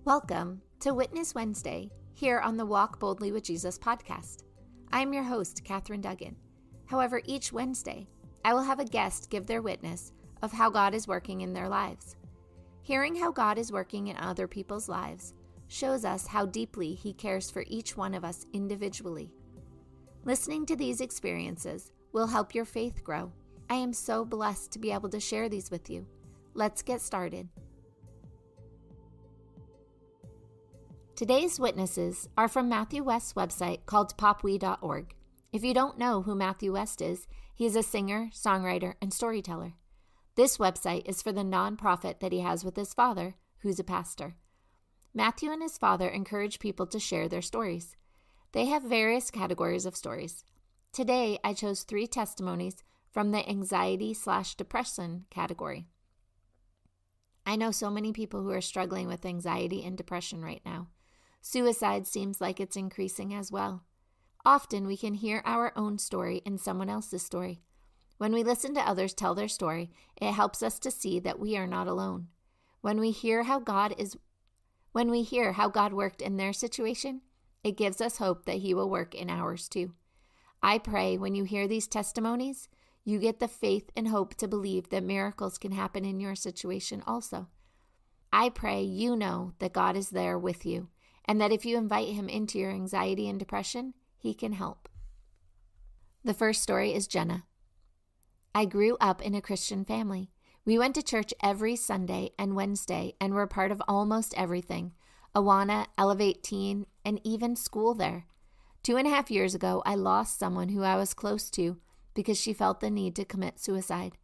Welcome to Witness Wednesday here on the Walk Boldly with Jesus podcast. I'm your host, Katherine Duggan. However, each Wednesday, I will have a guest give their witness of how God is working in their lives. Hearing how God is working in other people's lives shows us how deeply He cares for each one of us individually. Listening to these experiences will help your faith grow. I am so blessed to be able to share these with you. Let's get started. Today's witnesses are from Matthew West's website called PopWe.org. If you don't know who Matthew West is, he is a singer, songwriter, and storyteller. This website is for the nonprofit that he has with his father, who's a pastor. Matthew and his father encourage people to share their stories. They have various categories of stories. Today, I chose 3 testimonies from the anxiety/depression category. I know so many people who are struggling with anxiety and depression right now. Suicide seems like it's increasing as well. Often we can hear our own story in someone else's story. When we listen to others tell their story, it helps us to see that we are not alone. When we hear how God worked in their situation, it gives us hope that He will work in ours too. I pray when you hear these testimonies, you get the faith and hope to believe that miracles can happen in your situation also. I pray you know that God is there with you, and that if you invite Him into your anxiety and depression, He can help. The first story is Jenna. I grew up in a Christian family. We went to church every Sunday and Wednesday and were part of almost everything: Awana, Elevate Teen, and even school there. 2.5 years ago, I lost someone who I was close to because she felt the need to commit suicide.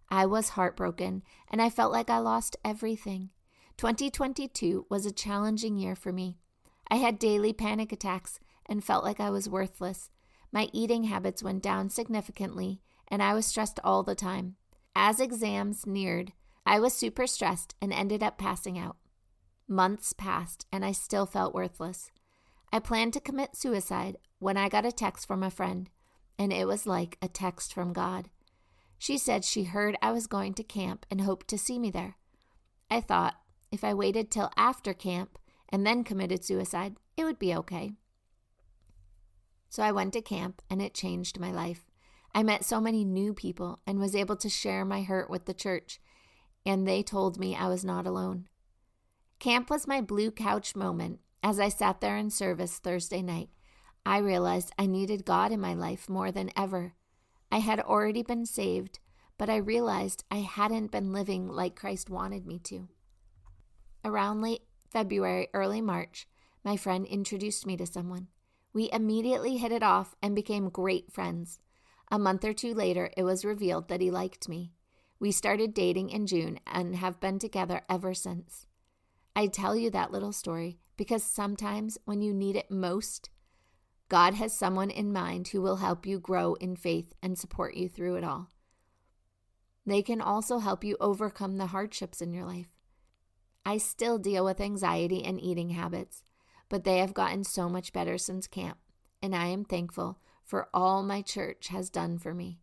I was heartbroken, and I felt like I lost everything. 2022 was a challenging year for me. I had daily panic attacks and felt like I was worthless. My eating habits went down significantly, and I was stressed all the time. As exams neared, I was super stressed and ended up passing out. Months passed, and I still felt worthless. I planned to commit suicide when I got a text from a friend, and it was like a text from God. She said she heard I was going to camp and hoped to see me there. I thought if I waited till after camp and then committed suicide, it would be okay. So I went to camp, and it changed my life. I met so many new people and was able to share my hurt with the church, and they told me I was not alone. Camp was my blue couch moment. As I sat there in service Thursday night, I realized I needed God in my life more than ever. I had already been saved, but I realized I hadn't been living like Christ wanted me to. Around late February, early March, my friend introduced me to someone. We immediately hit it off and became great friends. A month or 2 later, it was revealed that he liked me. We started dating in June and have been together ever since. I tell you that little story because sometimes when you need it most, God has someone in mind who will help you grow in faith and support you through it all. They can also help you overcome the hardships in your life. I still deal with anxiety and eating habits, but they have gotten so much better since camp, and I am thankful for all my church has done for me.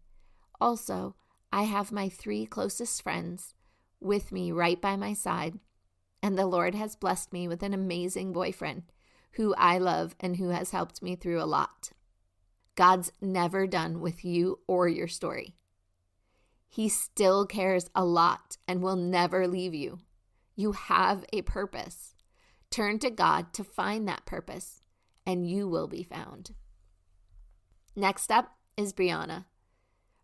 Also, I have my 3 closest friends with me right by my side, and the Lord has blessed me with an amazing boyfriend who I love and who has helped me through a lot. God's never done with you or your story. He still cares a lot and will never leave you. You have a purpose. Turn to God to find that purpose, and you will be found. Next up is Brianna.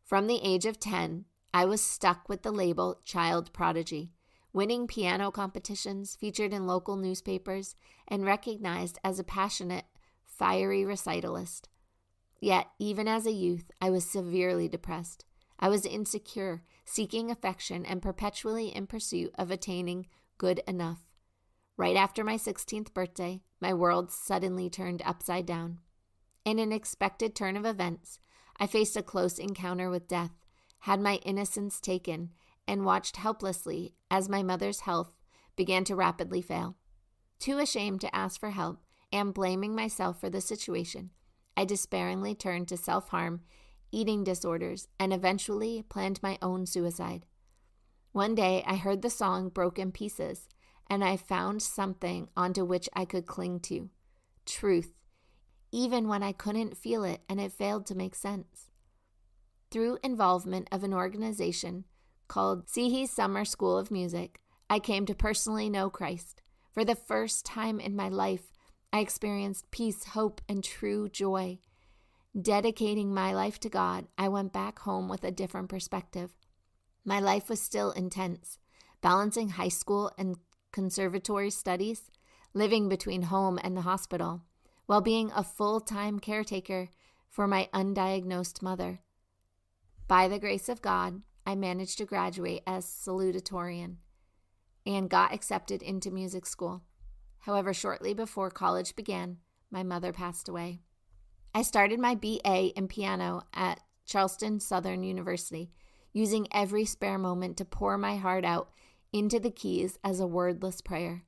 From the age of 10, I was stuck with the label child prodigy, winning piano competitions, featured in local newspapers, and recognized as a passionate, fiery recitalist. Yet, even as a youth, I was severely depressed. I was insecure, seeking affection, and perpetually in pursuit of attaining good enough. Right after my 16th birthday, my world suddenly turned upside down. In an unexpected turn of events, I faced a close encounter with death, had my innocence taken, and watched helplessly as my mother's health began to rapidly fail. Too ashamed to ask for help and blaming myself for the situation, I despairingly turned to self-harm, eating disorders, and eventually planned my own suicide. One day, I heard the song Broken Pieces, and I found something onto which I could cling to, truth, even when I couldn't feel it and it failed to make sense. Through involvement of an organization called Sihi's Summer School of Music, I came to personally know Christ. For the first time in my life, I experienced peace, hope, and true joy. Dedicating my life to God, I went back home with a different perspective. My life was still intense, balancing high school and conservatory studies, living between home and the hospital, while being a full-time caretaker for my undiagnosed mother. By the grace of God, I managed to graduate as salutatorian and got accepted into music school. However, shortly before college began, my mother passed away. I started my BA in piano at Charleston Southern University, using every spare moment to pour my heart out into the keys as a wordless prayer.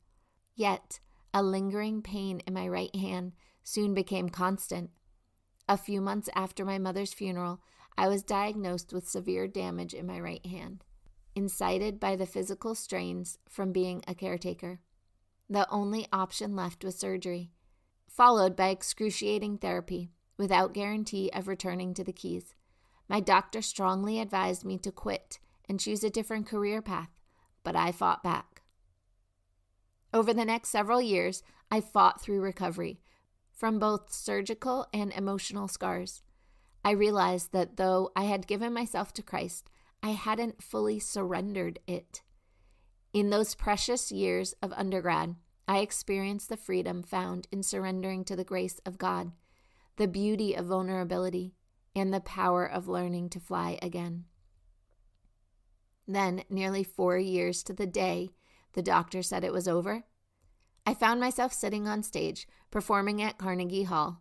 Yet, a lingering pain in my right hand soon became constant. A few months after my mother's funeral, I was diagnosed with severe damage in my right hand, incited by the physical strains from being a caretaker. The only option left was surgery, followed by excruciating therapy, without guarantee of returning to the keys. My doctor strongly advised me to quit and choose a different career path, but I fought back. Over the next several years, I fought through recovery, from both surgical and emotional scars. I realized that though I had given myself to Christ, I hadn't fully surrendered it. In those precious years of undergrad, I experienced the freedom found in surrendering to the grace of God, the beauty of vulnerability, and the power of learning to fly again. Then, nearly 4 years to the day the doctor said it was over, I found myself sitting on stage performing at Carnegie Hall.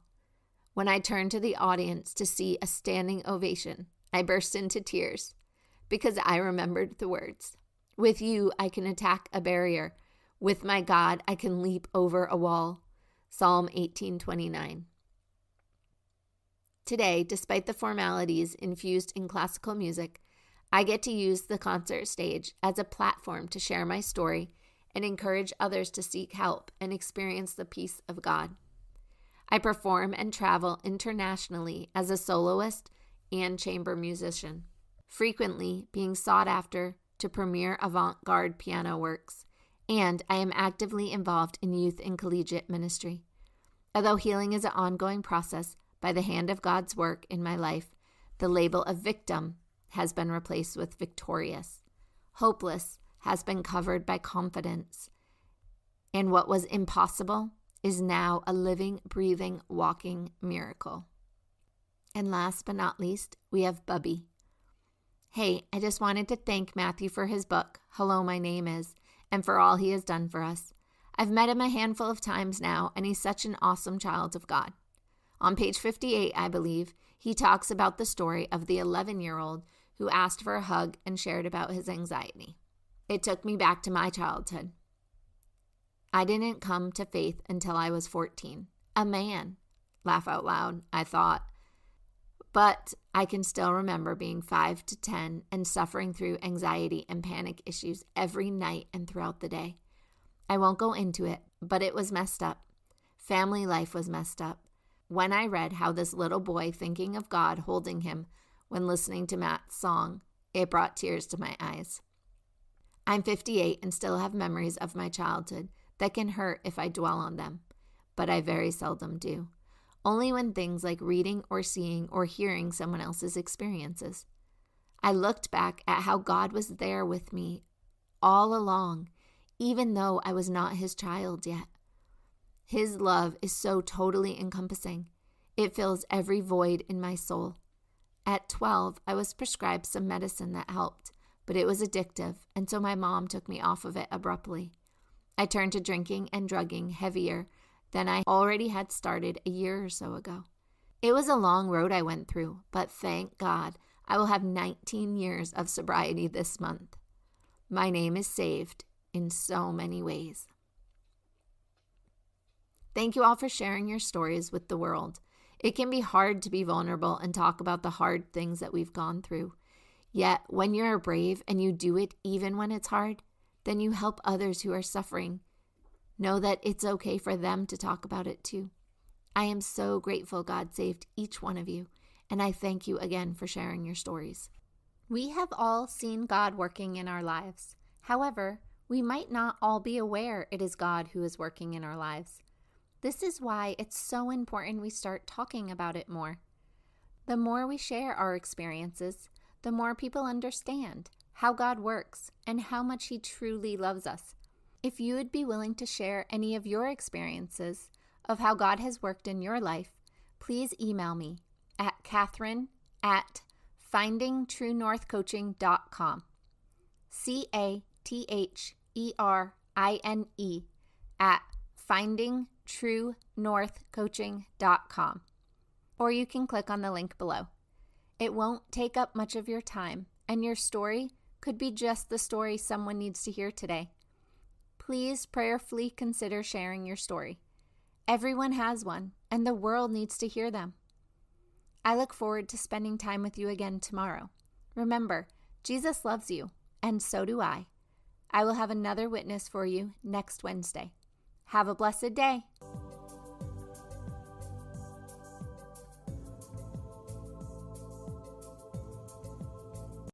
When I turned to the audience to see a standing ovation, I burst into tears because I remembered the words, "With you, I can attack a barrier. With my God, I can leap over a wall." Psalm 18:29. Today, despite the formalities infused in classical music, I get to use the concert stage as a platform to share my story and encourage others to seek help and experience the peace of God. I perform and travel internationally as a soloist and chamber musician, frequently being sought after to premiere avant-garde piano works, and I am actively involved in youth and collegiate ministry. Although healing is an ongoing process by the hand of God's work in my life, the label of victim has been replaced with victorious. Hopeless has been covered by confidence, and what was impossible is now a living, breathing, walking miracle. And last but not least, we have Bubby. Hey, I just wanted to thank Matthew for his book, Hello, My Name Is, and for all he has done for us. I've met him a handful of times now, and he's such an awesome child of God. On page 58, I believe, he talks about the story of the 11-year-old who asked for a hug and shared about his anxiety. It took me back to my childhood. I didn't come to faith until I was 14. A man. Laugh out loud, I thought. But I can still remember being 5 to 10 and suffering through anxiety and panic issues every night and throughout the day. I won't go into it, but it was messed up. Family life was messed up. When I read how this little boy thinking of God holding him when listening to Matt's song, it brought tears to my eyes. I'm 58 and still have memories of my childhood that can hurt if I dwell on them, but I very seldom do. Only when things like reading or seeing or hearing someone else's experiences. I looked back at how God was there with me all along, even though I was not his child yet. His love is so totally encompassing. It fills every void in my soul. At 12, I was prescribed some medicine that helped, but it was addictive, and so my mom took me off of it abruptly. I turned to drinking and drugging heavier than I already had started a year or so ago. It was a long road I went through, but thank God I will have 19 years of sobriety this month. My name is saved in so many ways. Thank you all for sharing your stories with the world. It can be hard to be vulnerable and talk about the hard things that we've gone through. Yet, when you're brave and you do it even when it's hard, then you help others who are suffering know that it's okay for them to talk about it too. I am so grateful God saved each one of you, and I thank you again for sharing your stories. We have all seen God working in our lives. However, we might not all be aware it is God who is working in our lives. This is why it's so important we start talking about it more. The more we share our experiences, the more people understand how God works and how much He truly loves us. If you would be willing to share any of your experiences of how God has worked in your life, please email me at Catherine@findingtruenorthcoaching.com. CATHERINE at findingtruenorthcoaching.com. Or you can click on the link below. It won't take up much of your time, and your story could be just the story someone needs to hear today. Please prayerfully consider sharing your story. Everyone has one, and the world needs to hear them. I look forward to spending time with you again tomorrow. Remember, Jesus loves you, and so do I. I will have another witness for you next Wednesday. Have a blessed day.